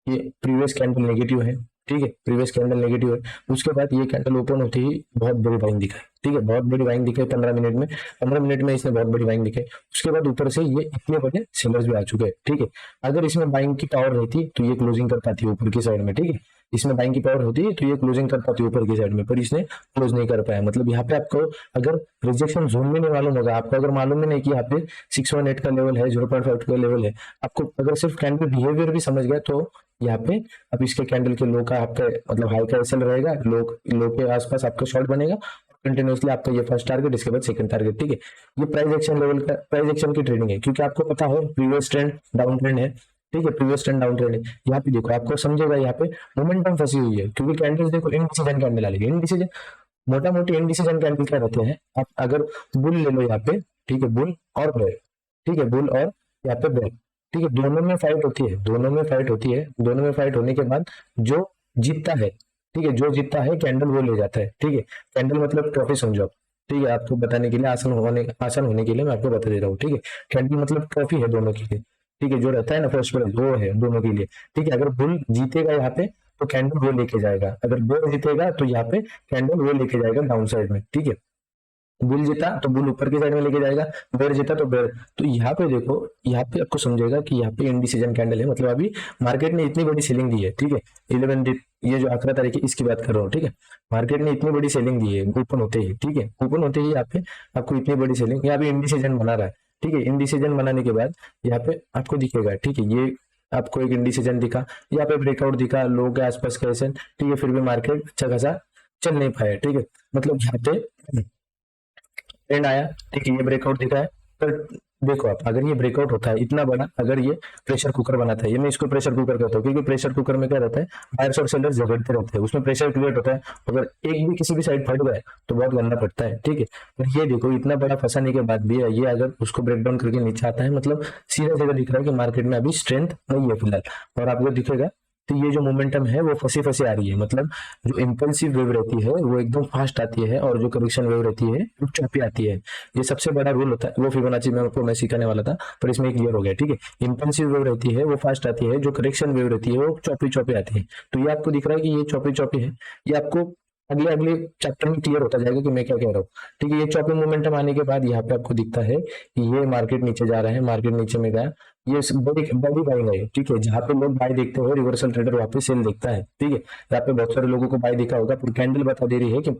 ये प्रीवियस कैंडल नेगेटिव है, ठीक है, प्रीवियस कैंडल नेगेटिव है, उसके बाद ये कैंडल ओपन होते ही बहुत बड़ी बाइंग दिखाई, ठीक है, बहुत बड़ी बाइंग दिखाई 15 मिनट में इसने बहुत बड़ी बाइंग दिखाई। उसके बाद ऊपर से ये इतने बड़े सेलर्स भी आ चुके हैं, ठीक है। अगर इसमें बाइंग की पावर रहती तो ये क्लोजिंग कर पाती ऊपर की साइड में, ठीक है, इसमें बाइंग की पावर होती है तो ये क्लोजिंग कर पाती ऊपर की साइड में, पर इसने क्लोज नहीं कर पाया। मतलब यहाँ पे आपको अगर रिजेक्शन जोन में नहीं मालूम होगा, आपको अगर मालूम ही नहीं कि यहाँ पे 618 का लेवल है, 0.5 का लेवल है, आपको अगर सिर्फ कैंडल बिहेवियर भी समझ गया तो यहाँ पे अब इसके कैंडल के लो का आपका मतलब हाई का एसएल रहेगा, लो के आसपास आपका शॉर्ट बनेगा, कंटिन्यूअसली आपका ये फर्स्ट टारगेट, इसके बाद सेकंड टारगेट, ठीक है। ये प्राइस एक्शन की ट्रेडिंग है, क्योंकि आपको पता हो प्रीवियस ट्रेंड डाउन ट्रेंड है, ठीक है, प्रीवियस ट्रेंड डाउन ट्रेंड है। यहाँ पे देखो आपको समझेगा, यहाँ पे मोमेंटम फंसी हुई है, क्योंकि कैंडल्स देखो इनडिसीजन कैंडल आ रही है, इनडिसीजन मोटा मोटी इनडिसीजन कैंडल क्या रहते हैं। आप अगर बुल ले लो यहाँ पे, ठीक है, बुल और बेयर, ठीक है, बुल और यहाँ पे बेयर, ठीक है, दोनों में फाइट होती है, दोनों में फाइट होने के बाद जो जीतता है, ठीक है, जो जीतता है कैंडल वो ले जाता है, ठीक है। कैंडल मतलब ट्रॉफी समझो, ठीक है, आपको बताने के लिए आसान होने के लिए मैं आपको बता दे रहा हूँ। ठीक है, कैंडल मतलब ट्रॉफी है दोनों के लिए। ठीक है, जो रहता है ना फर्स्ट प्राइज वो है दोनों के लिए। ठीक है, अगर बुल जीतेगा यहाँ पे तो कैंडल वो लेके जाएगा, अगर बेयर जीतेगा तो यहाँ पे कैंडल वो लेके जाएगा डाउन साइड में। ठीक है, बुल जीता तो बुल ऊपर की साइड में लेके जाएगा, बेयर जीता तो बेयर। तो यहाँ पे देखो, यहाँ पे आपको समझेगा कि यहाँ पे इंडिसीजन कैंडल है, मतलब अभी मार्केट ने इतनी बड़ी सेलिंग दी है। ठीक है, 11 ये जो 11 तारीख है इसकी बात कर रहा हूँ। ठीक है, मार्केट ने इतनी बड़ी सेलिंग दी है ओपन होते ही। ठीक है, ओपन होते ही यहाँ पे आपको इतनी बड़ी सेलिंग, यहाँ पे इंडिसीजन बना रहा है। ठीक है, इंडिसीजन बनाने के बाद यहाँ पे आपको दिखेगा। ठीक है, ये आपको एक इंडिसीजन दिखा, यहाँ पे ब्रेकआउट दिखा लोगों के आसपास कैसे। ठीक है, फिर भी मार्केट अच्छा खासा चल नहीं पाया। ठीक है, मतलब यहाँ पे ट्रेंड आया। ठीक है, ये ब्रेकआउट दिखा है, पर देखो आप, अगर ये ब्रेकआउट होता है इतना बड़ा, अगर ये प्रेशर कुकर बनाता है, ये मैं इसको प्रेशर कुकर कहता हूँ, क्योंकि प्रेशर कुकर में क्या रहता है, बायर्स और सेलर्स झगड़ते रहते हैं, उसमें प्रेशर क्रिएट होता है। अगर एक भी किसी भी साइड फट गए तो बहुत गंदा पड़ता है। ठीक है, पर ये देखो इतना बड़ा फंसाने के बाद भी ये अगर उसको ब्रेक डाउन करके नीचे आता है, मतलब सीधा सीधा दिख रहा है कि मार्केट में अभी स्ट्रेंथ नहीं है फिलहाल। और आपको दिखेगा तो ये जो मोमेंटम है वो फंसी फंसी आ रही है, मतलब जो इम्पल्सिव वेव रहती है वो एकदम फास्ट आती है, और जो करेक्शन वेव रहती है वो चौपी आती है। ये सबसे बड़ा रूल होता है, वो फिबोनाची में आपको मैं सिखाने वाला था, पर इसमें क्लियर हो गया। ठीक है, इम्पल्सिव वेव रहती है वो फास्ट आती है, जो करेक्शन वेव रहती है वो चौपी चौपी आती है। तो ये आपको दिख रहा है कि ये चौपी चौपी है, ये आपको अगले अगले चैप्टर में क्लियर होता जाएगा कि मैं क्या कह रहा हूँ। ठीक है, ये चौपी मोमेंटम आने के बाद यहाँ पे आपको दिखता है कि ये मार्केट नीचे जा रहा है, मार्केट नीचे में गया, ये बड़ी बड़ी बाइंग है। ठीक है, जहां पे लोग बाय देखते हो रिवर्सल ट्रेडर वहां पे सेल देखता है। ठीक है, यहाँ पे बहुत सारे लोगों को बाय दिखा होगा, पर कैंडल बता दे रही है कि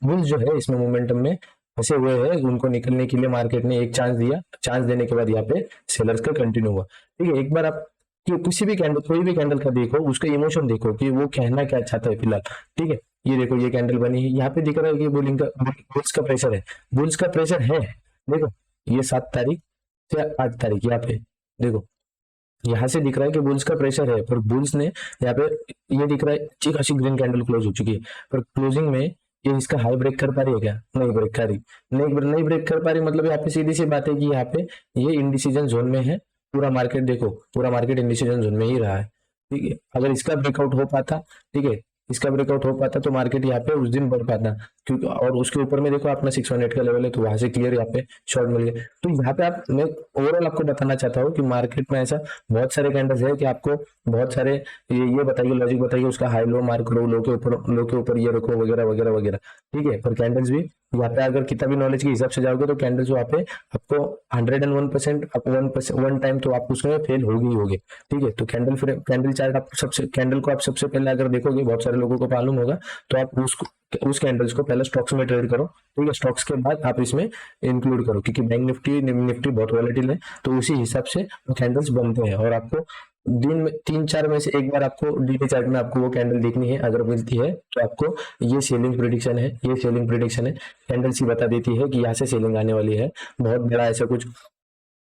बुल जो है इसमें मोमेंटम में फंसे हुए हैं, उनको निकलने के लिए मार्केट ने एक चांस दिया, चांस देने के बाद यहाँ पे सेलर्स का कंटिन्यू हुआ। ठीक है, एक बार आप कि किसी भी कैंडल, कोई भी कैंडल का देखो, उसका इमोशन देखो कि वो कहना क्या चाहता है फिलहाल। ठीक है, ये देखो ये कैंडल बनी है, यहाँ पे दिख रहा है कि बुल्स का प्रेशर है, बुल्स का प्रेशर है। देखो ये 7 तारीख से 8 तारीख यहाँ पे देखो, यहाँ से दिख रहा है कि बुल्स का प्रेशर है, पर बुल्स ने यहाँ पे ये दिख रहा है अच्छी खासी ग्रीन कैंडल क्लोज हो चुकी है, पर क्लोजिंग में ये इसका हाई ब्रेक कर पा रही है क्या? नहीं ब्रेक कर रही, नहीं ब्रेक कर पा रही, मतलब यहाँ पे सीधी सी बात है कि यहाँ पे ये इंडिसीजन जोन में है। पूरा मार्केट देखो, पूरा मार्केट इंडिसीजन जोन में ही रहा है। ठीक है, अगर इसका ब्रेकआउट हो पाता, ठीक है, इसका ब्रेकआउट हो पाता तो मार्केट यहाँ पे उस दिन बढ़ पाता, क्योंकि और उसके ऊपर में देखो अपना 618 का लेवल है, तो वहां से क्लियर यहाँ पे शॉर्ट मिल गया। तो यहाँ पे आप, मैं ओवरऑल आपको बताना चाहता हूँ कि मार्केट में ऐसा बहुत सारे कैंडल्स है कि आपको बहुत सारे ये बताइए, लॉजिक बताइए, उसका हाई लो मार्क करो, लो के ऊपर ये रखो, वगैरह वगैरह वगैरह। ठीक है, पर कैंडल्स भी यहाँ पे अगर किताबी नॉलेज के हिसाब से जाओगे तो कैंडल्स वहाँ पे आपको 101%, आप 1 टाइम तो आप उसमें फेल होगी ही होगी। ठीक है, तो कैंडल चार्ट आप सबसे, कैंडल को आप सबसे पहले अगर देखोगे, बहुत सारे लोगों को मालूम होगा, तो आप उस कैंडल्स को पहले स्टॉक्स में ट्रेड करो। ठीक है, स्टॉक्स के बाद आप इसमें इंक्लूड करो, क्योंकि बैंक निफ्टी बहुत वॉलेटिल है, तो उसी हिसाब से वो कैंडल्स बनते हैं। और आपको दिन में 3-4 में से एक बार आपको डेली चार्ट में आपको वो कैंडल देखनी है, अगर मिलती है तो आपको ये सेलिंग प्रिडिक्शन है, ये सेलिंग प्रिडिक्शन है, कैंडल सी बता देती है कि यहाँ से सेलिंग आने वाली है। बहुत बड़ा ऐसा कुछ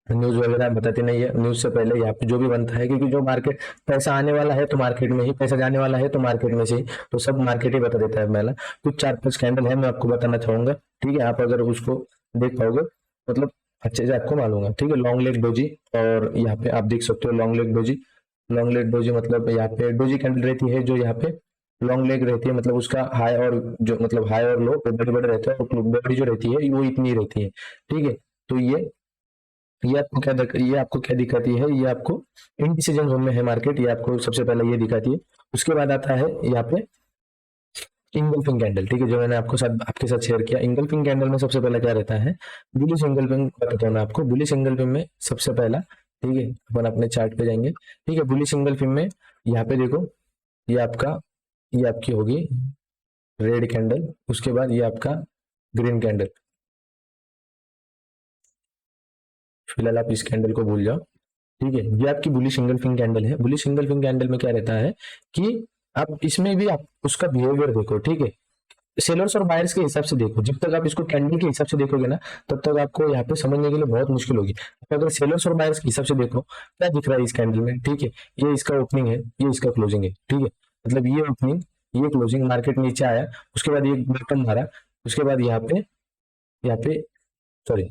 न्यूज वगैरह बताते नहीं है, न्यूज से पहले यहाँ पे जो भी बनता है, क्योंकि जो मार्केट पैसा आने वाला है तो मार्केट में ही, पैसा जाने वाला है तो मार्केट में से ही, तो सब मार्केट ही बता देता है। पहला कुछ 4-5 कैंडल है, मैं आपको बताना चाहूंगा। ठीक है, आप अगर उसको देख पाओगे मतलब अच्छे से आपको मालूम है। ठीक है, लॉन्ग लेग डोजी, और यहाँ पे आप देख सकते हो long leg doji. Long leg doji मतलब यहाँ पे डोजी कैंडल रहती है, जो यहाँ पे लॉन्ग लेग रहती है, मतलब उसका हाई और जो मतलब हाई और लो बड़े बड़े रहते हैं, और बड़ी जो रहती है वो इतनी रहती है। ठीक है, तो ये आपको क्या दिखाती है, ये आपको इनडिसीजन जोन में है मार्केट, ये आपको सबसे पहले ये दिखाती है। उसके बाद आता है यहाँ पे इंगल्फिंग कैंडल। ठीक है, जो मैंने आपके साथ शेयर किया, इंगल्फिंग कैंडल में सबसे पहले क्या रहता है, बुलिश इंगल्फिंग बताता हूँ मैं आपको। बुलिश इंगल्फिंग में सबसे पहला, ठीक है, अपन अपने चार्ट पे जाएंगे। ठीक है, बुलिश इंगल्फिंग में यहाँ पे देखो, ये आपकी होगी रेड कैंडल, उसके बाद ये आपका ग्रीन कैंडल। फिलहाल आप इस कैंडल को भूल जाओ। ठीक है, ये आपकी बुलिश इंगल्फिंग कैंडल है। बुलिश इंगल्फिंग कैंडल में क्या रहता है कि आप इसमें भी आप उसका बिहेवियर देखो। ठीक है, सेलर्स और बायर्स के हिसाब से देखो, जब तक आप इसको कैंडल के हिसाब से देखोगे ना, तब तक आपको यहाँ पे समझने के लिए बहुत मुश्किल होगी। तो अगर सेलर्स और बायर्स के हिसाब से देखो, क्या दिख रहा है इस कैंडल में? ठीक है, ये इसका ओपनिंग है, ये इसका क्लोजिंग है। ठीक है, मतलब ये ओपनिंग, ये क्लोजिंग, मार्केट नीचे आया, उसके बाद ये बटन मारा, उसके बाद यहाँ पे सॉरी,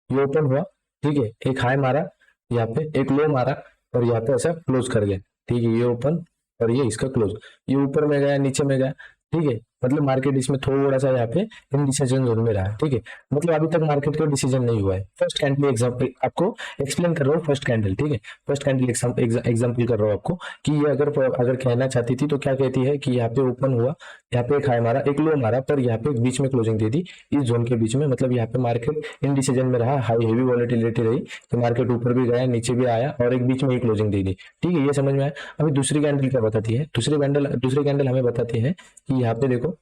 ये ओपन हुआ। ठीक है, एक हाई मारा, यहाँ पे एक लो मारा, और यहाँ पे ऐसा क्लोज कर गया। ठीक है, ये ओपन और ये इसका क्लोज, ये ऊपर में गया नीचे में गया। ठीक है, मतलब मार्केट इसमें थोड़ा सा यहाँ पे इनडिसीजन जोन में रहा, ठीक है। मतलब अभी तक मार्केट का डिसीजन नहीं हुआ है। फर्स्ट कैंडल एग्जांपल आपको एक्सप्लेन कर रहा हूँ, फर्स्ट कैंडल, ठीक है। फर्स्ट कैंडल एग्जांपल कर रहा हूँ आपको कि ये अगर अगर कहना चाहती थी तो क्या कहती है कि यहाँ पे ओपन हुआ, यहाँ पे एक हाई मारा, एक लो मारा, पर यहाँ पे बीच में क्लोजिंग दे दी इस जोन के बीच में। मतलब यहाँ पे मार्केट इनडिसीजन में रहा, हाई हेवी वॉलेटिलिटी रही, तो मार्केट ऊपर भी गया नीचे भी आया और एक बीच में ही क्लोजिंग दे दी, ठीक है। ये समझ में आया। अभी दूसरी कैंडल क्या बताती है? दूसरी कैंडल हमें बताती है कि यहाँ पे देखो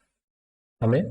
हमें,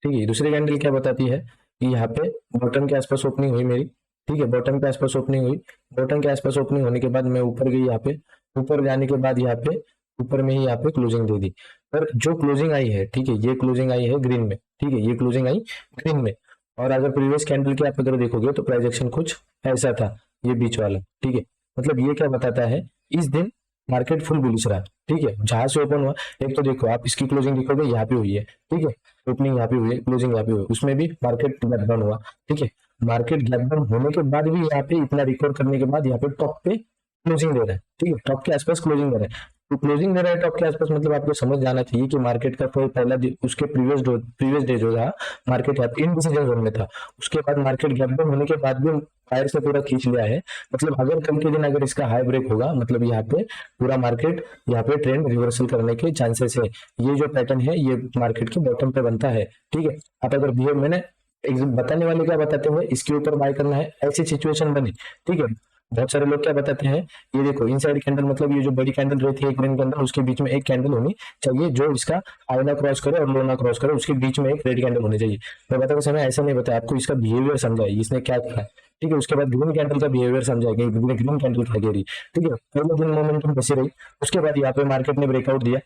ठीक है, दूसरी कैंडल क्या बताती है कि यहाँ पे बॉटम के आसपास ओपनिंग हुई मेरी, ठीक है, बॉटम के आसपास ओपनिंग हुई। बॉटम के आसपास ओपनिंग होने के बाद मैं ऊपर गई, यहाँ पे ऊपर जाने के बाद यहाँ पे ऊपर में ही यहाँ पे क्लोजिंग दे दी। पर जो क्लोजिंग आई है, ठीक है, ये क्लोजिंग आई है ग्रीन में, ठीक है, ये क्लोजिंग आई ग्रीन में। और अगर प्रीवियस कैंडल के आप अगर देखोगे तो प्राइस एक्शन कुछ ऐसा था, ये बीच वाला, ठीक है। मतलब ये क्या बताता है, इस दिन मार्केट फुल बुलिश रहा, ठीक है, जहां से ओपन हुआ। एक तो देखो आप इसकी क्लोजिंग देखोगे, यहाँ पे हुई है, ठीक है, ओपनिंग यहाँ पे हुई है, क्लोजिंग यहाँ पे हुई है, उसमें भी मार्केट गैप डाउन हुआ, ठीक है। मार्केट गैप डाउन होने के बाद भी यहाँ पे इतना रिकवर करने के बाद यहाँ पे टॉप पे क्लोजिंग दे रहा है, ठीक है, टॉप के आसपास क्लोजिंग दे रहा है। तो क्लोजिंग दे रहा है टॉप के आसपास, मतलब आपको समझ जाना चाहिए कि मार्केट का कोई उसके प्रीवियस डे जो था मार्केट यहाँ पे इनडिसीजन जोन में था। उसके बाद मार्केट गैप डाउन होने के बाद भी फायर से पूरा खींच लिया है। मतलब अगर कल के दिन अगर इसका हाई ब्रेक होगा, मतलब यहाँ पे पूरा मार्केट यहाँ पे ट्रेंड रिवर्सल करने के चांसेस है। ये जो पैटर्न है ये मार्केट के बॉटम पे बनता है, ठीक है। आप अगर बिहेव, मैंने बताने वाले क्या बताते हैं, इसके ऊपर बाय करना है, ऐसी सिचुएशन बनी, ठीक है। बहुत सारे लोग क्या बताते हैं, ये देखो इनसाइड कैंडल, मतलब ये जो बड़ी कैंडल रहती है ग्रीन कैंडल, उसके बीच में एक कैंडल होनी चाहिए जो इसका हाई ना क्रॉस करे और लो ना क्रॉस करे, उसके बीच में एक रेड कैंडल होनी चाहिए। मैं बताते समय ऐसा नहीं बताया आपको, इसका बिहेवियर समझाइए इसने क्या किया, ठीक है। उसके बाद ग्रीन कैंडल का बिहेवियर समझाएगा, ग्रीन कैंडल क्या कह रही, ठीक है। पहले दिन मोमेंटम बसी रही, उसके बाद यहाँ पे मार्केट ने ब्रेकआउट दिया,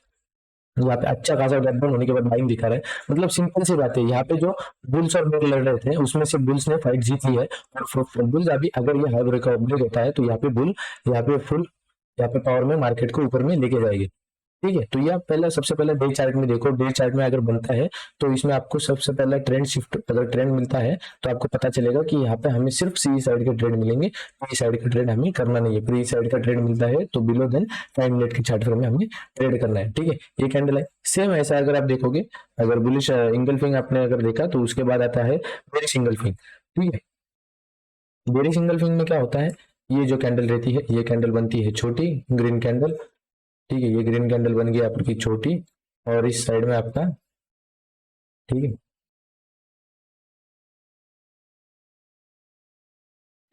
यहाँ पे अच्छा खासा गैप डाउन होने के बाद बाइंग दिखा रहा है। मतलब सिंपल सी बात है, यहाँ पे जो बुल्स और बेयर लड़ रहे थे उसमें से बुल्स ने फाइट जीत ली है। और बुल्स अभी अगर ये हाई ब्रेक होता है तो यहाँ पे बुल यहाँ पे फुल यहाँ पे पावर में मार्केट को ऊपर में लेके जाएगी, ठीक है। तो यह पहला सबसे पहले डे चार्ट में देखो, डे चार्ट में अगर बनता है तो इसमें आपको सबसे पहला ट्रेंड शिफ्ट, अगर ट्रेंड मिलता है तो आपको पता चलेगा कि यहाँ पे हमें सिर्फ सी साइड के ट्रेड मिलेंगे, प्री साइड का ट्रेड हमें करना नहीं है। प्री साइड का ट्रेड मिलता है तो बिलो देन 5 मिनट के चार्ट में हमें ट्रेड करना है, ठीक है। ये कैंडल है सेम ऐसा, अगर आप देखोगे, अगर बुलिश इंगल्फिंग आपने अगर देखा तो उसके बाद आता है बेरिश इंगल्फिंग, ठीक है। बेरिश इंगल्फिंग में क्या होता है, ये जो कैंडल रहती है ये कैंडल बनती है छोटी ग्रीन कैंडल, ठीक है, ये ग्रीन कैंडल बन गई आपकी छोटी, और इस साइड में आपका, ठीक है,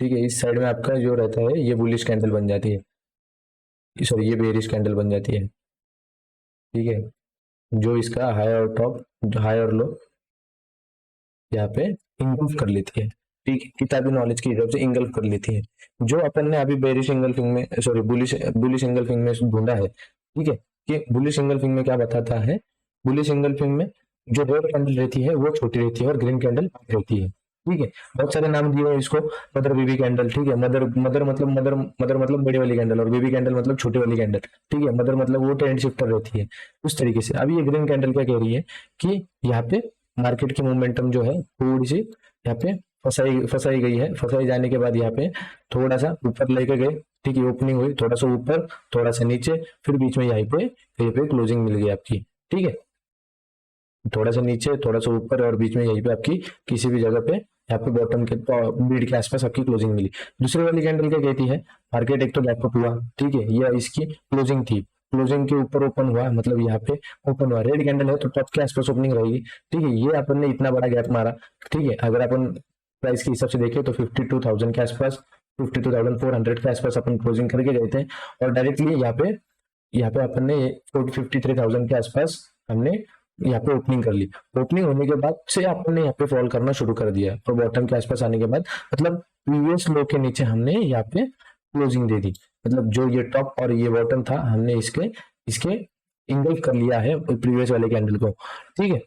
ठीक है, इस साइड में आपका जो रहता है ये बुलिश कैंडल बन जाती है, सॉरी ये बेरिश कैंडल बन जाती है, ठीक है। जो इसका हाई और टॉप, हाई और लो यहाँ पे इंगल्फ कर लेती है, ठीक है, किताबी नॉलेज के हिसाब से इंगल्फ कर लेती है। जो अपन ने अभी बेरिश इंगल्फिंग में, सॉरी बुलिश बुलिश इंगल्फिंग में ढूंढा है, ठीक है, कि बुलिश इंगल्फिंग में क्या बताता है, बुलिश इंगल्फिंग में जो रेड कैंडल रहती है वो छोटी रहती है और ग्रीन कैंडल बड़ी रहती है, ठीक है। बहुत सारे नाम दिए हुए इसको, मदर बेबी कैंडल, ठीक है, मदर मदर मतलब मदर मतलब बड़ी वाली कैंडल और बेबी कैंडल मतलब छोटी वाली कैंडल, ठीक है। मदर मतलब वो ट्रेंड शिफ्टर रहती है उस तरीके से। अभी ये ग्रीन कैंडल क्या कह रही है कि यहाँ पे मार्केट की मोमेंटम जो है थोड़ी सी यहाँ पे फंसाई गई है, फंसाई जाने के बाद यहाँ पे थोड़ा सा ऊपर लेके गए, ठीक है, ओपनिंग हुई, थोड़ा सा ऊपर थोड़ा सा नीचे, फिर बीच में यहीं पे क्लोजिंग मिल गई आपकी, ठीक है। थोड़ा सा नीचे थोड़ा सा ऊपर और बीच में यहीं पे आपकी किसी भी जगह पे यहाँ पे बॉटम के बीड के आसपास आपकी क्लोजिंग मिली। दूसरी वाली कैंडल क्या कहती है, मार्केट एक तो गैपअप हुआ, ठीक है, यह इसकी क्लोजिंग थी, क्लोजिंग के ऊपर ओपन हुआ, मतलब यहाँ पे ओपन हुआ, रेड कैंडल है तो टॉप के आसपास ओपनिंग रहेगी, ठीक है। ये अपन ने इतना बड़ा गैप मारा, ठीक है। अगर अपन प्राइस के हिसाब से देखें तो 52,000 के आसपास, 52,400 के आसपास अपन क्लोजिंग करके गए थे, और डायरेक्टली यहाँ पे अपन ने 53,000 के आसपास हमने यहाँ पे ओपनिंग कर ली। ओपनिंग होने के बाद से अपन ने यहाँ पे फॉल करना शुरू कर दिया, और बॉटम के आसपास आने के बाद मतलब प्रीवियस लो के नीचे हमने यहाँ पे क्लोजिंग दे दी। मतलब जो ये टॉप और ये बॉटम था हमने इसके इसके इंगल्फ कर लिया है प्रीवियस वाले कैंडल को, ठीक है।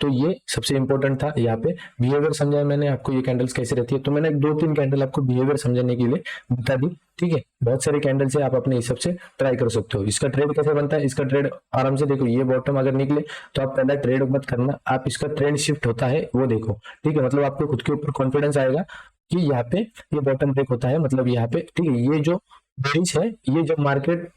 तो ये सबसे इंपॉर्टेंट था। यहाँ पे बिहेवियर समझाया मैंने आपको, ये कैंडल्स कैसे रहती है, तो मैंने 2-3 कैंडल आपको बिहेवियर समझाने के लिए बता दी, ठीक है। बहुत सारे कैंडल से आप अपने हिसाब से ट्राई कर सकते हो। इसका ट्रेड कैसे बनता है, इसका ट्रेड आराम से देखो, ये बॉटम अगर निकले तो आप पहला ट्रेड मत करना, आप इसका ट्रेंड शिफ्ट होता है वो देखो, ठीक है। मतलब आपको खुद के ऊपर कॉन्फिडेंस आएगा कि यहाँ पे ये बॉटम ब्रेक होता है, मतलब यहाँ पे, ठीक है, ये जो बेरिश है ये जब मार्केट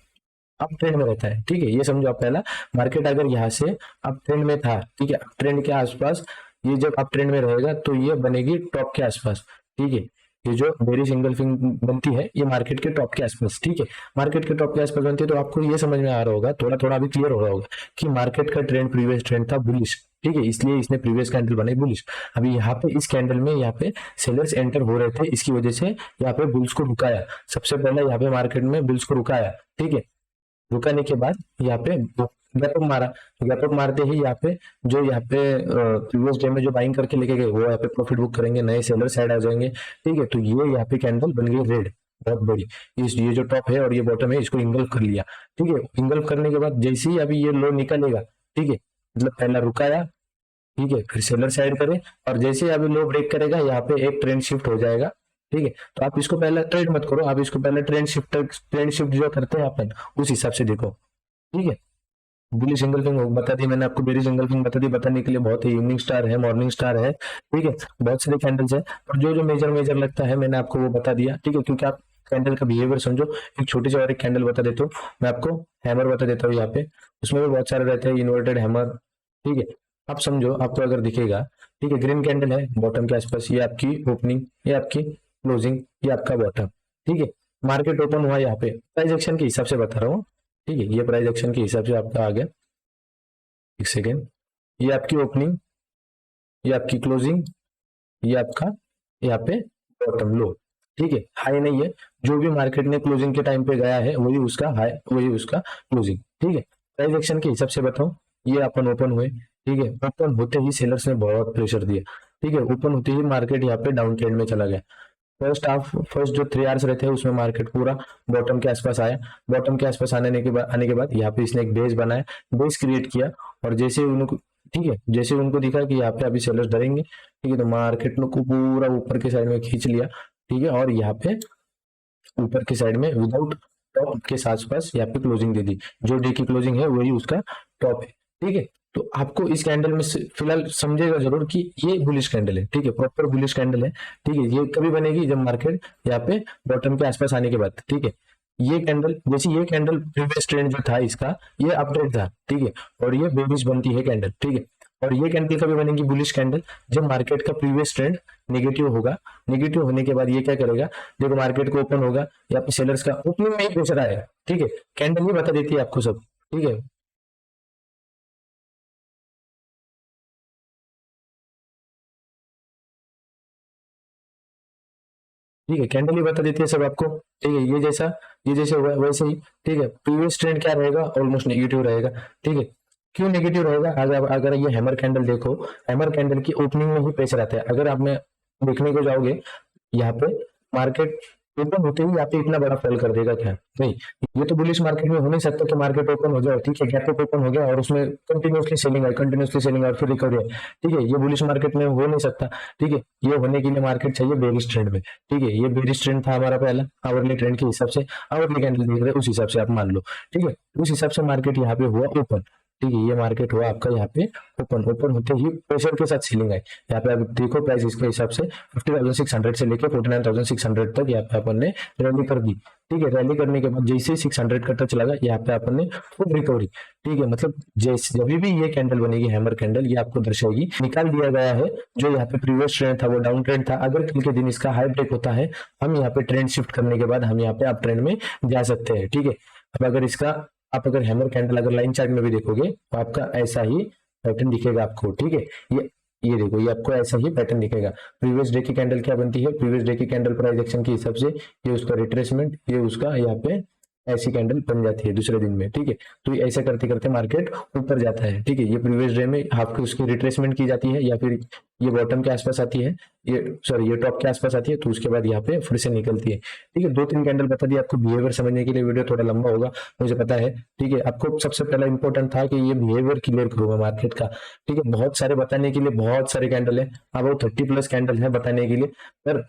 अप ट्रेंड में रहता है, ठीक है, ये समझो आप। पहला, मार्केट अगर यहाँ से अप ट्रेंड में था, ठीक है, अप ट्रेंड के आसपास, ये जब अप ट्रेंड में रहेगा तो ये बनेगी टॉप के आसपास, ठीक है। ये जो बेरिश इंगल्फिंग बनती है ये मार्केट के टॉप के आसपास, ठीक है, मार्केट के टॉप के आसपास बनती है। तो आपको ये समझ में आ रहा होगा, थोड़ा थोड़ा अभी क्लियर हो रहा होगा कि मार्केट का ट्रेंड, प्रीवियस ट्रेंड था बुलिश, ठीक है, इसलिए इसने प्रीवियस कैंडल बनाई बुलिश। अभी यहाँ पे इस कैंडल में यहाँ पे सेलर्स एंटर हो रहे थे, इसकी वजह से यहाँ पे बुल्स को रुकाया, सबसे पहले यहाँ पे मार्केट में बुल्स को रुकाया, ठीक है। रुकाने के बाद यहाँ पे गैप अप मारा, गैप अप मारते ही यहाँ पे जो यहाँ पे प्रीवियस डे में जो बाइंग करके लेके गए वो यहाँ पे प्रॉफिट बुक करेंगे, नए सेलर ऐड आ जाएंगे, ठीक है। तो ये यहाँ पे कैंडल बन गई रेड, बहुत बड़ी। इस ये जो टॉप है और ये बॉटम है इसको इंगल्फ कर लिया, ठीक है। इंगल्फ करने के बाद जैसे ही अभी ये लो निकलेगा, ठीक है, मतलब पहला रुकाया, ठीक है, फिर सेलर साइड करे, और जैसे ही अभी लो ब्रेक करेगा यहाँ पे एक ट्रेंड शिफ्ट हो जाएगा, ठीक है। तो आप इसको पहले ट्रेड मत करो, आप इसको पहले ट्रेंड शिफ्ट जो करते हैं अपन उस हिसाब से देखो, ठीक है। बुली सिंगल फिंग बता दी मैंने आपको, बेरी सिंगल फिंग बता दी, बताने के लिए बहुत है, इवनिंग स्टार है, मॉर्निंग स्टार है, ठीक है, बहुत सारे कैंडल्स है, पर जो जो मेजर मेजर लगता है मैंने आपको वो बता दिया, ठीक है। क्योंकि आप कैंडल का बिहेवियर समझो। एक छोटी सी और एक कैंडल बता देता हूँ मैं आपको, हैमर बता देता हूँ यहाँ पे, उसमें भी बहुत सारे रहते हैं, इन्वर्टेड हैमर, ठीक है। आप समझो, आपको अगर दिखेगा, ठीक है, ग्रीन कैंडल है बॉटम के आसपास, ये आपकी ओपनिंग, ये आपकी क्लोजिंग, ये आपका बॉटम, ठीक है। मार्केट ओपन हुआ यहाँ पे, प्राइस एक्शन के हिसाब से बता रहा हूँ, ठीक है, ये प्राइस एक्शन के हिसाब से आपका आ गया। एक सेकेंड, ये आपकी ओपनिंग, ये आपकी क्लोजिंग, ये आपका यहाँ पे बॉटम लो, ठीक है, हाई नहीं है, जो भी मार्केट ने क्लोजिंग के टाइम पे गया है वही उसका हाई, वही उसका क्लोजिंग, ठीक है। प्राइस एक्शन के हिसाब से बताऊं, ये अपन ओपन हुए, ठीक है, ओपन होते ही सेलर्स ने बहुत प्रेशर दिया, ठीक है, ओपन होते ही मार्केट यहाँ पे डाउन ट्रेंड में चला गया। फर्स्ट जो 3 आवर्स रहते हैं उसमें मार्केट पूरा बॉटम के आसपास आया, बॉटम के आसपास आने के बाद यहाँ पे इसने एक बेस बनाया, बेस क्रिएट किया, और जैसे उनको, ठीक है, जैसे उनको दिखा कि यहाँ पे अभी सेलर्स डरेंगे, ठीक है, तो मार्केट को पूरा ऊपर के साइड में खींच लिया, ठीक है, और यहाँ पे ऊपर की साइड में विदाउट टॉप के आसपास यहाँ पे क्लोजिंग दे दी, जो डे की क्लोजिंग है वही उसका टॉप है, ठीक है। तो आपको इस कैंडल में फिलहाल समझेगा जरूर कि ये बुलिश कैंडल है, ठीक है, प्रॉपर बुलिश कैंडल है, ठीक है। ये कभी बनेगी जब मार्केट यहाँ पे बॉटम के आसपास आने के बाद, ठीक है। ये कैंडल, जैसे ये कैंडल प्रीवियस ट्रेंड जो था इसका, ये अपट्रेंड था, ठीक है, और ये बेरिश बनती है कैंडल, ठीक है। और ये कैंडल कभी बनेगी बुलिश कैंडल जब मार्केट का प्रीवियस ट्रेंड नेगेटिव होगा, नेगेटिव होने के बाद ये क्या करेगा, देखो मार्केट को ओपन होगा, या फिर सेलर्स का ओपनिंग में ही प्रेशर आएगा, ठीक है, कैंडल ही बता देती है आपको सब, ठीक है। ठीक है, कैंडल ही बता देती है सब आपको, ठीक है। ये जैसे हुआ वैसे ही, ठीक है, प्रीवियस ट्रेंड क्या रहेगा, ऑलमोस्ट नेगेटिव रहेगा, ठीक है। क्यों नेगेटिव रहेगा, अगर अगर ये हैमर कैंडल देखो, हैमर कैंडल की ओपनिंग में ही प्रेशर आता है, अगर आप में देखने को जाओगे यहाँ पे मार्केट ओपन होते ही यहाँ पे इतना बड़ा फॉल कर देगा क्या, नहीं। ये तो बुलिश मार्केट में हो नहीं सकता कि मार्केट ओपन हो जाए, ठीक है, गैप अप ओपन हो गया और उसमें कंटिन्यूसली सेलिंग और फिर रिकवरी है, ठीक है, ये बुलिश मार्केट में हो नहीं सकता, ठीक है। ये होने के लिए मार्केट चाहिए बेरिश ट्रेंड में, ठीक है। ये बेरिश ट्रेंड था हमारा पहला, आवरली ट्रेंड के हिसाब से, आवरली कैंडल देख रहे हैं उस हिसाब से आप मान लो, ठीक है। उस हिसाब से मार्केट यहाँ पे हुआ ओपन, ठीक है, ये मार्केट हुआ आपका यहाँ पे ओपन, ओपन होते ही प्रेशर के साथ सीलिंग आई, यहाँ पे आप देखो प्राइस इसके हिसाब से 50,600 से लेकर 49,600 तक यहाँ पे अपन ने रैली कर दी, ठीक है। रैली करने के बाद जैसे ही 600 का टच लगा यहाँ पे अपन ने फुल रिकवरी, ठीक है, मतलब जैसे जब भी ये कैंडल बनेगी हैमर कैंडल, ये आपको दर्शाएगी, निकाल दिया गया है जो यहाँ पे प्रीवियस ट्रेंड था वो डाउन ट्रेंड था, अगर कल के दिन इसका हाई ब्रेक होता है, हम यहाँ पे ट्रेंड शिफ्ट करने के बाद हम यहाँ पे अप ट्रेंड में जा सकते हैं, ठीक है। अब अगर इसका आप अगर हैमर कैंडल अगर लाइन चार्ट में भी देखोगे तो आपका ऐसा ही पैटर्न दिखेगा आपको, ठीक है। ये देखो, ये आपको ऐसा ही पैटर्न दिखेगा। प्रीवियस डे की कैंडल क्या बनती है, प्रीवियस डे की कैंडल प्राइस एक्शन के हिसाब से ये उसका रिट्रेसमेंट, ये उसका यहाँ पे ऐसी कैंडल बन जाती है दूसरे दिन में, ठीक है। तो ये ऐसा करते करते मार्केट ऊपर जाता है, ठीक है। ये प्रीवियस डे में हाफ की उसकी रिट्रेसमेंट की जाती है, या फिर ये बॉटम के आसपास आती है, ये सॉरी ये टॉप के आसपास आती है, तो उसके बाद यहाँ पे फिर से निकलती है, ठीक है। 2-3 कैंडल बता दी आपको, बिहेवियर समझने के लिए वीडियो थोड़ा लंबा होगा मुझे पता है, ठीक है। आपको सबसे पहला इंपॉर्टेंट था कि ये बिहेवियर क्लियर करूंगा मार्केट का, ठीक है। बहुत सारे बताने के लिए बहुत सारे कैंडल है, अब 30+ कैंडल है बताने के लिए, पर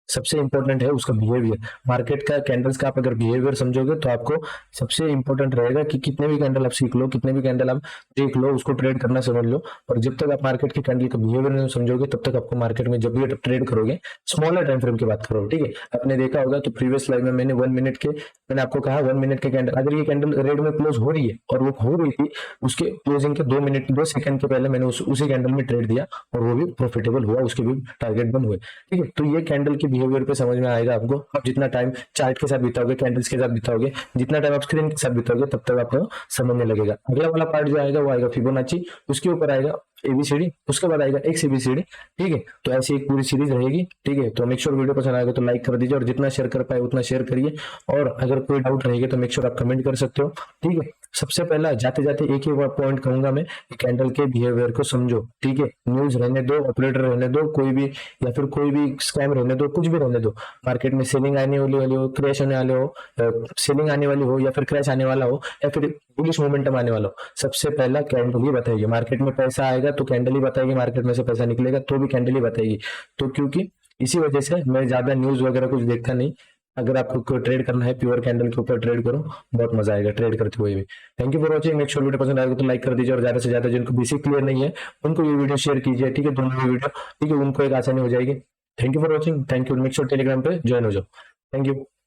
सबसे इंपॉर्टेंट है उसका बिहेवियर। मार्केट का कैंडल्स का आप अगर बिहेवियर समझोगे तो आपको सबसे इंपॉर्टेंट रहेगा कि कितने भी कैंडल आप सीख लो, कितने भी कैंडल आप देख लो, उसको ट्रेड करना समझ लो। और जब तक आप मार्केट के कैंडल का बिहेवियर नहीं समझोगे तब तक आपको मार्केट में जब भी ट्रेड करोगे, स्मॉलर टाइम फ्रेम की बात करो, ठीक है। आपने देखा होगा तो प्रीवियस लाइव में मैंने 1 मिनट के, मैंने आपको कहा 1 मिनट के कैंडल, अगर ये कैंडल रेड में क्लोज हो रही है और वो हो रही थी, उसके क्लोजिंग के 2 मिनट 2 सेकंड के पहले मैंने उसी कैंडल में ट्रेड दिया और वो भी प्रॉफिटेबल हुआ, उसके भी टारगेट बंद हुए, ठीक है। तो ये कैंडल के बिहेवियर पे समझ में आएगा आपको। आप जितना टाइम चार्ट के साथ बिताओगे, कैंडल्स के साथ बिताओगे, जितना टाइम आप स्क्रीन के साथ बिताओगे, तब तक आपको समझने लगेगा। अगला वाला पार्ट जो आएगा वो आएगा फिबोनाची, उसके ऊपर आएगा एबीसीडी, उसके बाद आएगा एक्स एबीसीडी, ठीक है। तो ऐसी एक पूरी सीरीज रहेगी, ठीक है। तो मेक श्योर वीडियो पसंद आएगा तो लाइक कर दीजिए और जितना शेयर कर पाए उतना शेयर करिए। और अगर कोई डाउट रहेगा तो मेक श्योर आप कमेंट कर सकते हो, ठीक है। सबसे पहला जाते जाते एक ही पॉइंट कहूंगा मैं, कैंडल के बिहेवियर को समझो, ठीक है। न्यूज रहने दो, ऑपरेटर रहने दो, कोई भी या फिर कोई भी स्कैम रहने दो, कुछ भी रहने दो, मार्केट में सेलिंग आने वाली हो, क्रैश आने वाले हो, सेलिंग आने वाली हो या फिर क्रैश आने वाला हो या फिर बुलिश मोमेंटम आने वाला हो, सबसे पहला कैंडल ही बताएगी। मार्केट में पैसा आएगा तो कैंडल ही बताएगी, मार्केट में से पैसा निकलेगा तो भी कैंडल ही बताएगी। तो क्योंकि इसी वजह से मैं ज्यादा न्यूज वगैरह कुछ देखता नहीं। अगर आपको ट्रेड करना है प्योर कैंडल के ऊपर ट्रेड करो, बहुत मजा आएगा ट्रेड करते हुए भी। Thank you for watching. Make sure video पसंद आएगा तो लाइक कर दीजिए और ज्यादा से ज्यादा जिनको बेसिक क्लियर नहीं है उनको ये वीडियो शेयर कीजिए, ठीक है। दोनों भी वीडियो, ठीक है, उनको एक आसानी हो जाएगी। Thank you for watching, thank you. Make sure Telegram पे ज्वाइन हो जाओ। Thank you.